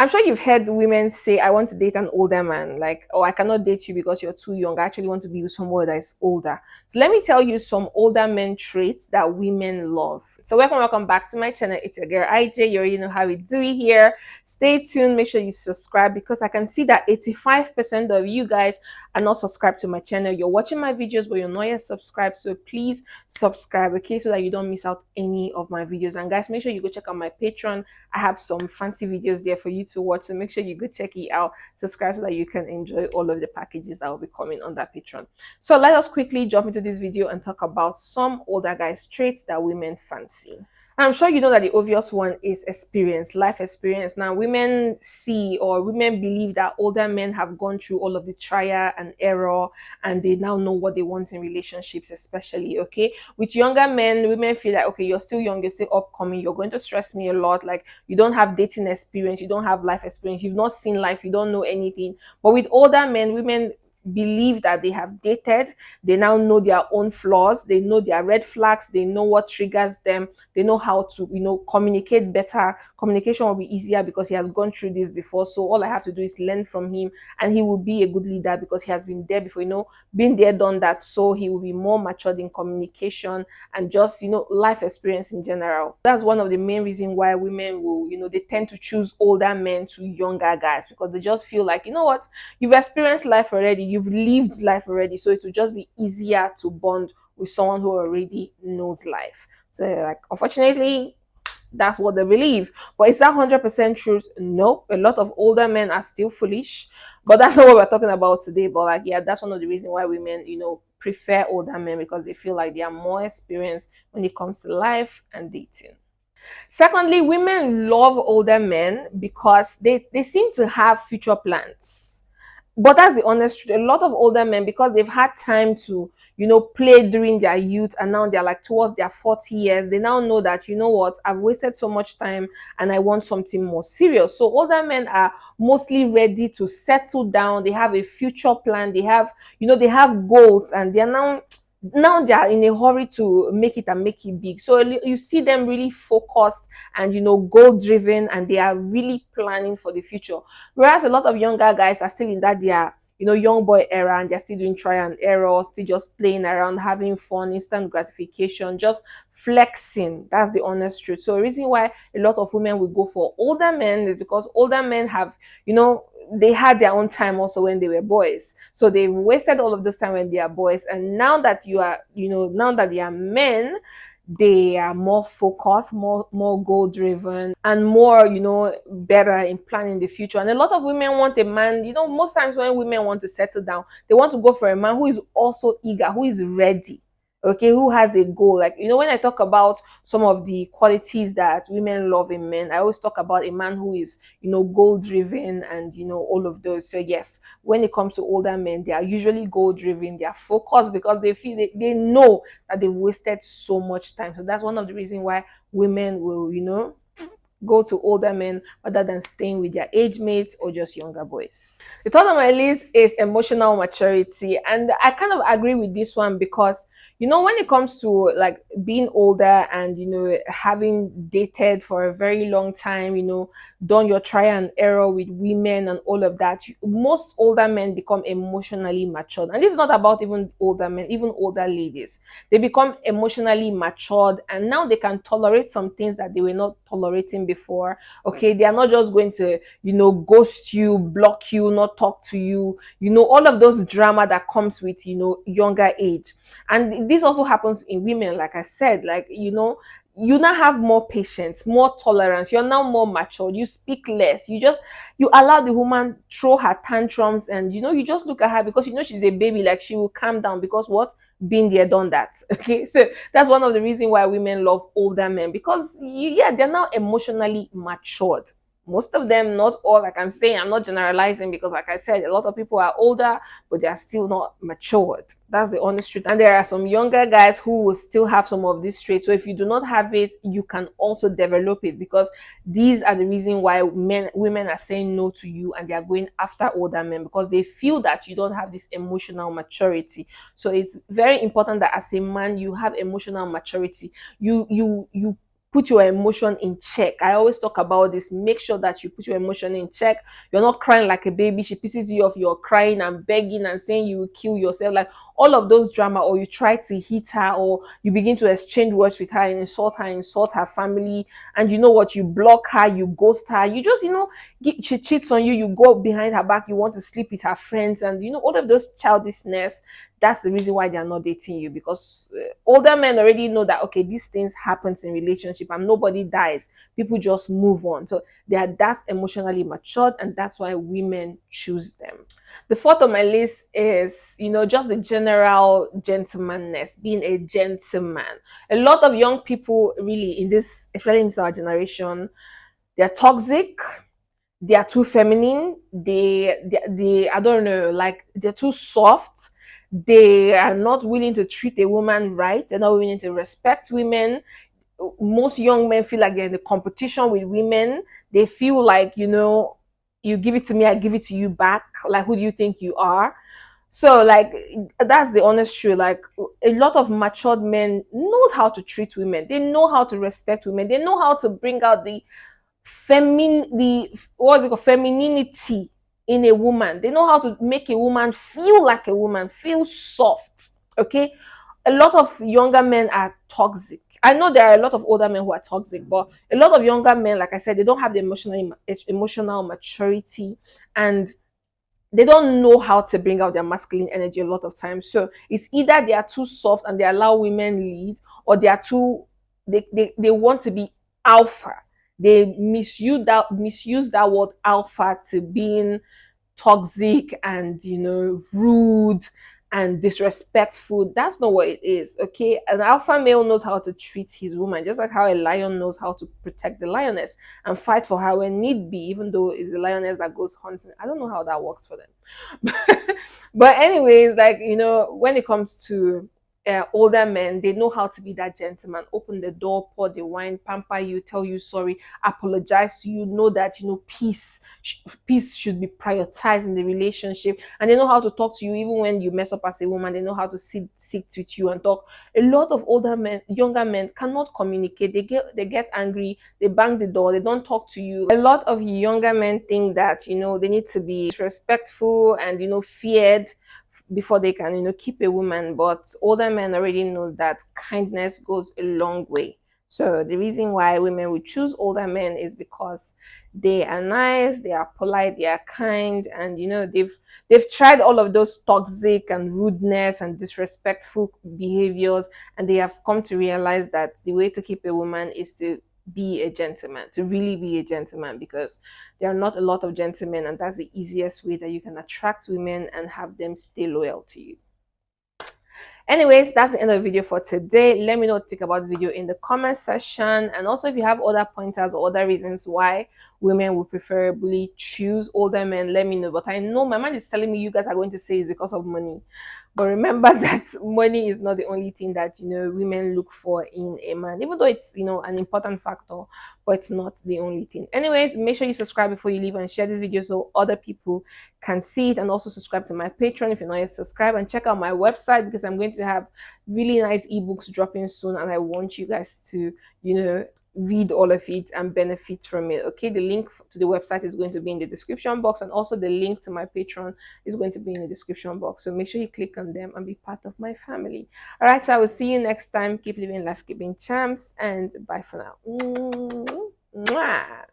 I'm sure you've heard women say, I want to date an older man, like, oh, I cannot date you because you're too young. I actually want to be with someone that is older. So let me tell you some older men traits that women love. So welcome back to my channel. It's your girl IJ. You already know how we do it here. Stay tuned, make sure you subscribe because I can see that 85% of you guys are not subscribed to my channel. You're watching my videos, but you're not yet subscribed. So please subscribe, okay, so that you don't miss out any of my videos. And guys, make sure you go check out my Patreon. I have some fancy videos there for you to watch, so make sure you go check it out. Subscribe so that you can enjoy all of the packages that will be coming on that Patreon. So let us quickly jump into this video and talk about some older guys traits that women fancy. I'm sure you know that the obvious one is experience, life experience. Now, women see or women believe that older men have gone through all of the trial and error and they now know what they want in relationships, especially, okay? With younger men, women feel like, okay, you're still young, you're still upcoming, you're going to stress me a lot. Like, you don't have dating experience, you don't have life experience, you've not seen life, you don't know anything. But with older men, women believe that they have dated, they now know their own flaws, they know their red flags, they know what triggers them, they know how to, communicate better. Communication will be easier because he has gone through this before. So all I have to do is learn from him and he will be a good leader because he has been there before, been there, done that. So he will be more matured in communication and just, life experience in general. That's one of the main reasons why women will, they tend to choose older men to younger guys because they just feel like, you know what, you've experienced life already, you've lived life already, so it will just be easier to bond with someone who already knows life. So, like, unfortunately, that's what they believe. But is that 100% truth? No. A lot of older men are still foolish, but that's not what we're talking about today. But, like, yeah, that's one of the reasons why women, prefer older men because they feel like they are more experienced when it comes to life and dating. Secondly, women love older men because they seem to have future plans. But that's the honest truth. A lot of older men, because they've had time to, play during their youth and now they're like towards their 40 years, they now know that, you know what, I've wasted so much time and I want something more serious. So older men are mostly ready to settle down. They have a future plan. They have, they have goals and they're now they are in a hurry to make it and make it big. So you see them really focused and goal driven and they are really planning for the future. Whereas a lot of younger guys are still in that they are young boy era and they're still doing trial and error, still just playing around, having fun, instant gratification, just flexing. That's the honest truth. So the reason why a lot of women will go for older men is because older men have, they had their own time also when they were boys. So they wasted all of this time when they are boys. And now that now that they are men, they are more focused, more goal driven, and more, better in planning the future. And a lot of women want a man, most times when women want to settle down, they want to go for a man who is also eager, who is ready, okay, who has a goal. Like, when I talk about some of the qualities that women love in men, I always talk about a man who is, goal driven and, all of those. So yes, when it comes to older men, they are usually goal driven, they are focused because they feel they know that they've wasted so much time. So that's one of the reasons why women will, go to older men rather than staying with their age mates or just younger boys. The third on my list is emotional maturity. And I kind of agree with this one because, when it comes to like being older and, having dated for a very long time, done your trial and error with women and all of that, most older men become emotionally matured. And this is not about even older men, even older ladies. They become emotionally matured and now they can tolerate some things that they were not tolerating before. Okay, they are not just going to, ghost you, block you, not talk to you, all of those drama that comes with, younger age. And this also happens in women, like I said, like, you now have more patience, more tolerance, you're now more mature, you speak less, you allow the woman throw her tantrums and you just look at her because she's a baby, like she will calm down because what, been there, done that. Okay, so that's one of the reasons why women love older men because yeah, they're now emotionally matured. Most of them, not all, like I'm saying, I'm not generalizing because like I said, a lot of people are older but they are still not matured. That's the honest truth. And there are some younger guys who will still have some of these traits. So if you do not have it, you can also develop it because these are the reason why women are saying no to you and they are going after older men because they feel that you don't have this emotional maturity. So it's very important that as a man you have emotional maturity. You put your emotion in check. I always talk about this. Make sure that you put your emotion in check. You're not crying like a baby. She pisses you off. You're crying and begging and saying you will kill yourself. Like all of those drama, or you try to hit her, or you begin to exchange words with her and insult her family. And you know what? You block her, you ghost her. You just, she cheats on you. You go behind her back. You want to sleep with her friends. And, all of those childishness. That's the reason why they are not dating you, because older men already know that, okay, these things happens in relationship and nobody dies. People just move on. So they are that's emotionally matured, and that's why women choose them. The fourth on my list is, just the general gentlemanness, being a gentleman. A lot of young people really in this, especially in this our generation, they're toxic, they are too feminine, they I don't know, like they're too soft, they are not willing to treat a woman right, they're not willing to respect women. Most young men feel like they're in the competition with women. They feel like, you give it to me, I give it to you back. Like, who do you think you are? So, like, that's the honest truth. Like, a lot of matured men knows how to treat women. They know how to respect women. They know how to bring out the what's it called, femininity in a woman. They know how to make a woman feel like a woman, feel soft. Okay, a lot of younger men are toxic. I know there are a lot of older men who are toxic, but a lot of younger men, like I said, they don't have the emotional maturity, and they don't know how to bring out their masculine energy a lot of times. So it's either they are too soft and they allow women lead, or they are too they want to be alpha. They misuse that word alpha to being toxic and, rude and disrespectful. That's not what it is. Okay, an alpha male knows how to treat his woman, just like how a lion knows how to protect the lioness and fight for her when need be, even though it's the lioness that goes hunting. I don't know how that works for them. But anyways, like, when it comes to older men, they know how to be that gentleman. Open the door, pour the wine, pamper you, tell you sorry, apologize to you. Know that, peace should be prioritized in the relationship, and they know how to talk to you even when you mess up as a woman. They know how to sit with you and talk. A lot of younger men cannot communicate. They get angry. They bang the door. They don't talk to you. A lot of younger men think that, they need to be respectful and, feared before they can, keep a woman. But older men already know that kindness goes a long way. So the reason why women would choose older men is because they are nice, they are polite, they are kind, and, they've tried all of those toxic and rudeness and disrespectful behaviors, and they have come to realize that the way to keep a woman is to be a gentleman, to really be a gentleman, because there are not a lot of gentlemen, and that's the easiest way that you can attract women and have them stay loyal to you. Anyways, that's the end of the video for today. Let me know what you think about the video in the comment section, and also if you have other pointers or other reasons why women would preferably choose older men, let me know. But I know my mind is telling me you guys are going to say it's because of money. But remember that money is not the only thing that, women look for in a man, even though it's, an important factor, but it's not the only thing. Anyways, make sure you subscribe before you leave, and share this video so other people can see it, and also subscribe to my Patreon if you're not yet subscribed, and check out my website, because I'm going to have really nice ebooks dropping soon, and I want you guys to, read all of it and benefit from it. Okay, the link to the website is going to be in the description box, and also the link to my Patreon is going to be in the description box, so make sure you click on them and be part of my family. All right, so I will see you next time. Keep living life, keeping champs, and bye for now. Mwah.